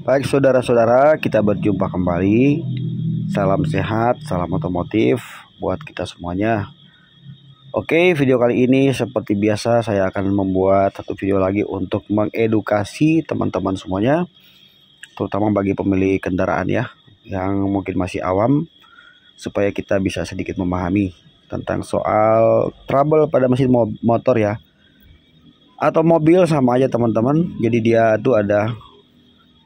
Baik saudara-saudara, kita berjumpa kembali. Salam sehat, salam otomotif buat kita semuanya. Oke, video kali ini seperti biasa saya akan membuat satu video lagi untuk mengedukasi teman-teman semuanya, terutama bagi pemilik kendaraan ya, yang mungkin masih awam, supaya kita bisa sedikit memahami tentang soal trouble pada mesin motor ya, atau mobil sama aja teman-teman. Jadi dia tuh ada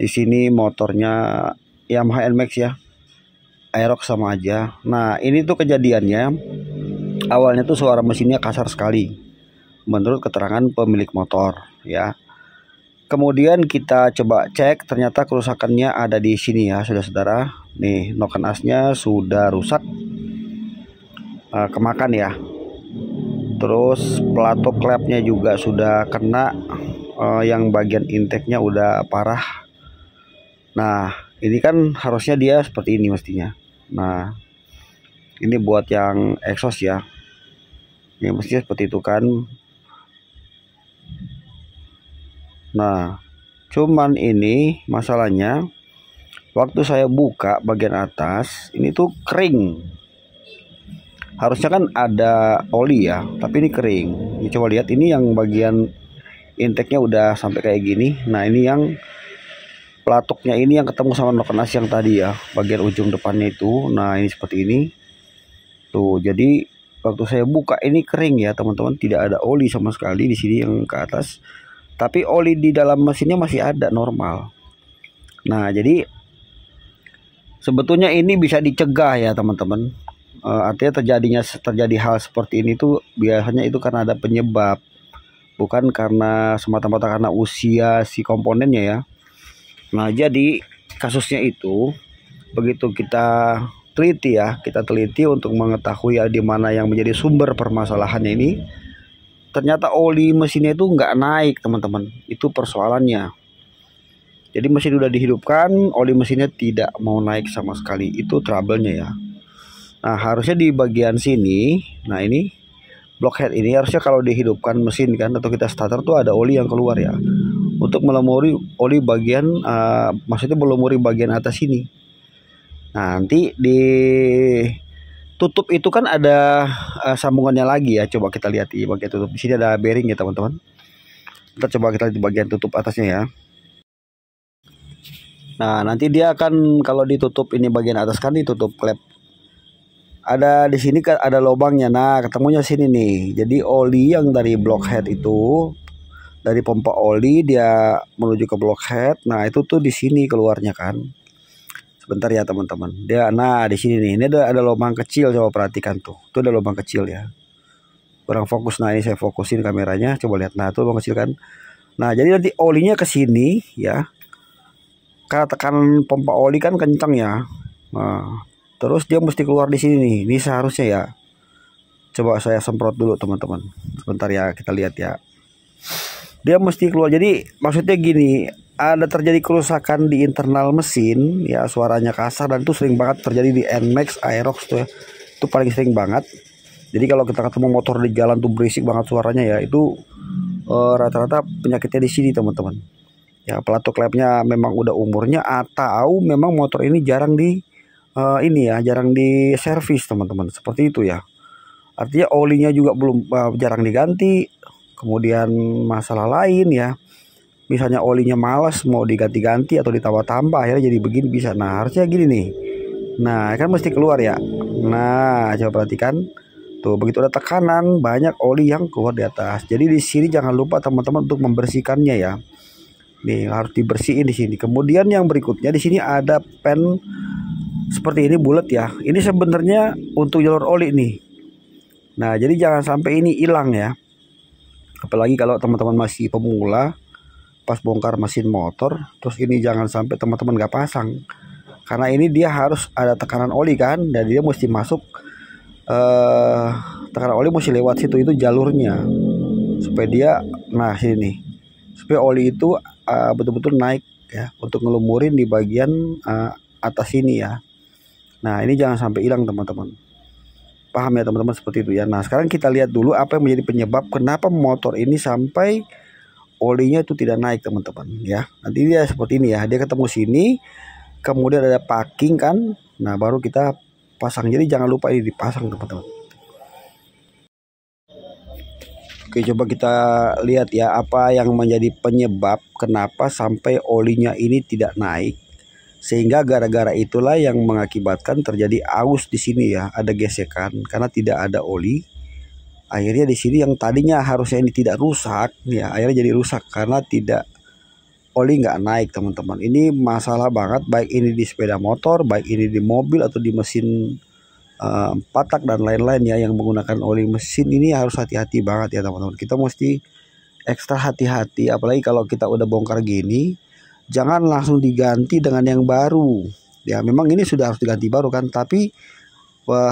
di sini motornya Yamaha NMAX ya, Aerox sama aja. Nah ini tuh kejadiannya awalnya tuh suara mesinnya kasar sekali menurut keterangan pemilik motor ya. Kemudian kita coba cek, ternyata kerusakannya ada di sini ya saudara-saudara. Nih noken asnya sudah rusak, kemakan ya. Terus pelatok klepnya juga sudah kena, yang bagian intake-nya udah parah. Nah ini kan harusnya dia seperti ini mestinya. Nah ini buat yang exhaust ya, ini mestinya seperti itu kan. Nah cuman ini masalahnya, waktu saya buka bagian atas ini tuh kering. Harusnya kan ada oli ya, tapi ini kering. Ini coba lihat, ini yang bagian intake-nya udah sampai kayak gini. Nah ini yang pelatoknya ini yang ketemu sama noken as yang tadi ya, bagian ujung depannya itu. Nah ini seperti ini tuh. Jadi waktu saya buka ini kering ya teman-teman, tidak ada oli sama sekali di sini yang ke atas, tapi oli di dalam mesinnya masih ada normal. Nah jadi sebetulnya ini bisa dicegah ya teman-teman. Artinya terjadi hal seperti ini tuh biasanya itu karena ada penyebab, bukan karena semata-mata karena usia si komponennya ya. Nah jadi kasusnya itu begitu kita teliti untuk mengetahui ya di mana yang menjadi sumber permasalahannya ini. Ternyata oli mesinnya itu nggak naik teman-teman, itu persoalannya. Jadi mesin udah dihidupkan, oli mesinnya tidak mau naik sama sekali, itu trouble-nya ya. Nah harusnya di bagian sini, nah ini blockhead ini harusnya kalau dihidupkan mesin kan atau kita starter tuh ada oli yang keluar ya, untuk melumuri oli bagian maksudnya melumuri bagian atas ini. Nah nanti di tutup itu kan ada sambungannya lagi ya. Coba kita lihat di bagian tutup, di sini ada bearing ya teman-teman. Kita coba kita lihat di bagian tutup atasnya ya. Nah nanti dia akan, kalau ditutup ini bagian atas kan ditutup klep, ada di sini kan ada lubangnya. Nah ketemunya sini nih. Jadi oli yang dari blockhead itu, dari pompa oli dia menuju ke blockhead. Nah itu tuh di sini keluarnya kan. Sebentar ya teman-teman. Dia, nah di sini nih. Ini ada lubang kecil, coba perhatikan tuh. Itu ada lubang kecil ya. Kurang fokus. Nah ini saya fokusin kameranya. Coba lihat. Nah itu lubang kecil kan. Nah jadi nanti olinya ke sini ya. Karena tekanan pompa oli kan kencang ya. Nah, terus dia mesti keluar di sini nih. Ini seharusnya ya. Coba saya semprot dulu teman-teman. Sebentar ya, kita lihat ya. Dia mesti keluar. Jadi maksudnya gini, ada terjadi kerusakan di internal mesin ya, suaranya kasar, dan itu sering banget terjadi di NMAX, Aerox tuh ya. Itu paling sering banget. Jadi kalau kita ketemu motor di jalan tuh berisik banget suaranya ya, itu rata-rata penyakitnya di sini teman-teman. Ya pelatuk klepnya memang udah umurnya, atau memang motor ini jarang jarang di servis teman-teman, seperti itu ya. Artinya olinya juga belum jarang diganti. Kemudian masalah lain ya, misalnya olinya malas mau diganti-ganti atau ditambah-tambah, akhirnya jadi begini bisa. Nah harusnya gini nih. Nah kan mesti keluar ya. Nah coba perhatikan tuh, begitu ada tekanan banyak oli yang keluar di atas. Jadi di sini jangan lupa teman-teman untuk membersihkannya ya. Nih harus dibersihin di sini. Kemudian yang berikutnya di sini ada pen seperti ini bulat ya. Ini sebenarnya untuk jalur oli nih. Nah jadi jangan sampai ini hilang ya. Apalagi kalau teman-teman masih pemula pas bongkar mesin motor, terus ini jangan sampai teman-teman gak pasang. Karena ini dia harus ada tekanan oli kan, dan dia mesti masuk tekanan oli mesti lewat situ, itu jalurnya. Supaya dia, nah sini, supaya oli itu betul-betul naik ya, untuk ngelumurin di bagian atas ini ya. Nah ini jangan sampai hilang teman-teman. Paham ya teman-teman, seperti itu ya. Nah sekarang kita lihat dulu apa yang menjadi penyebab kenapa motor ini sampai olinya itu tidak naik teman-teman ya. Nanti dia seperti ini ya, dia ketemu sini, kemudian ada packing kan, nah baru kita pasang. Jadi jangan lupa ini dipasang teman-teman. Oke, coba kita lihat ya apa yang menjadi penyebab kenapa sampai olinya ini tidak naik. Sehingga gara-gara itulah yang mengakibatkan terjadi aus di sini ya, ada gesekan karena tidak ada oli. Akhirnya di sini yang tadinya harusnya ini tidak rusak ya, akhirnya jadi rusak karena tidak oli nggak naik teman-teman. Ini masalah banget, baik ini di sepeda motor, baik ini di mobil atau di mesin patak dan lain-lain ya yang menggunakan oli mesin. Ini harus hati-hati banget ya teman-teman. Kita mesti ekstra hati-hati, apalagi kalau kita udah bongkar gini, jangan langsung diganti dengan yang baru ya. Memang ini sudah harus diganti baru kan, tapi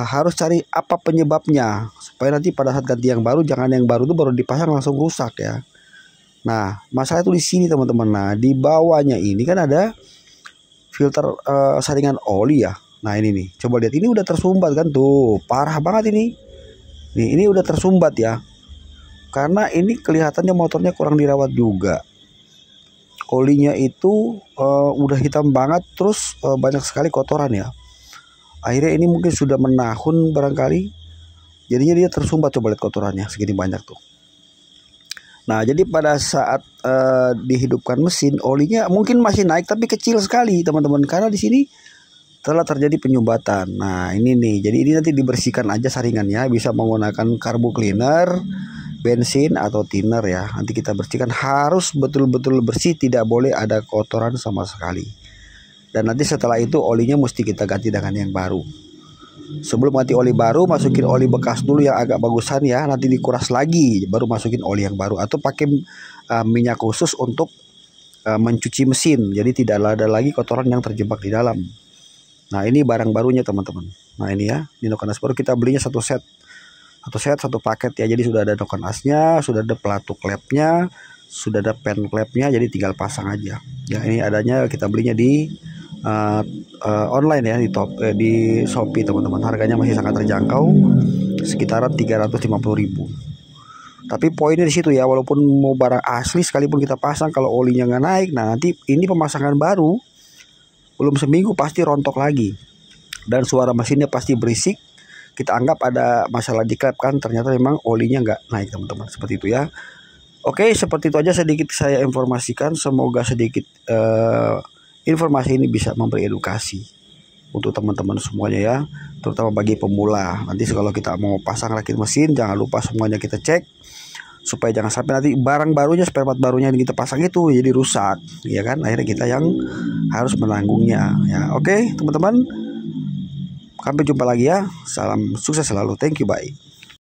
harus cari apa penyebabnya supaya nanti pada saat ganti yang baru, jangan yang baru itu baru dipasang langsung rusak ya. Nah masalah itu di sini teman-teman. Nah di bawahnya ini kan ada filter saringan oli ya. Nah ini nih, coba lihat, ini udah tersumbat kan tuh, parah banget ini. Nih ini udah tersumbat ya, karena ini kelihatannya motornya kurang dirawat juga. Olinya itu udah hitam banget, terus banyak sekali kotoran ya. Akhirnya ini mungkin sudah menahun barangkali, jadinya dia tersumbat. Coba lihat kotorannya segini banyak tuh. Nah jadi pada saat dihidupkan mesin, olinya mungkin masih naik tapi kecil sekali teman-teman, karena di sini telah terjadi penyumbatan. Nah ini nih, jadi ini nanti dibersihkan aja saringannya, bisa menggunakan carbo cleaner, bensin atau thinner ya. Nanti kita bersihkan, harus betul-betul bersih, tidak boleh ada kotoran sama sekali. Dan nanti setelah itu olinya mesti kita ganti dengan yang baru. Sebelum ganti oli baru, masukin oli bekas dulu yang agak bagusan ya, nanti dikuras lagi baru masukin oli yang baru, atau pakai minyak khusus untuk mencuci mesin, jadi tidak ada lagi kotoran yang terjebak di dalam. Nah ini barang barunya teman-teman. Nah ini ya, di noken as baru kita belinya satu set satu paket ya. Jadi sudah ada noken asnya, sudah ada pelatu klepnya, sudah ada pen klepnya, jadi tinggal pasang aja ya. Ini adanya kita belinya di online ya, di Shopee teman-teman. Harganya masih sangat terjangkau, sekitaran 350.000. Tapi poinnya di situ ya, walaupun mau barang asli sekalipun kita pasang, kalau olinya nggak naik, nah nanti ini pemasangan baru belum seminggu pasti rontok lagi, dan suara mesinnya pasti berisik. Kita anggap ada masalah di klep kan, ternyata memang olinya nggak naik teman-teman, seperti itu ya. Oke, seperti itu aja sedikit saya informasikan. Semoga sedikit informasi ini bisa memberi edukasi untuk teman-teman semuanya ya, terutama bagi pemula. Nanti kalau kita mau pasang rakit mesin, jangan lupa semuanya kita cek, supaya jangan sampai nanti barang barunya, spare part barunya yang kita pasang itu jadi rusak ya kan, akhirnya kita yang harus menanggungnya ya. Oke teman-teman, sampai jumpa lagi ya, salam sukses selalu, thank you, bye.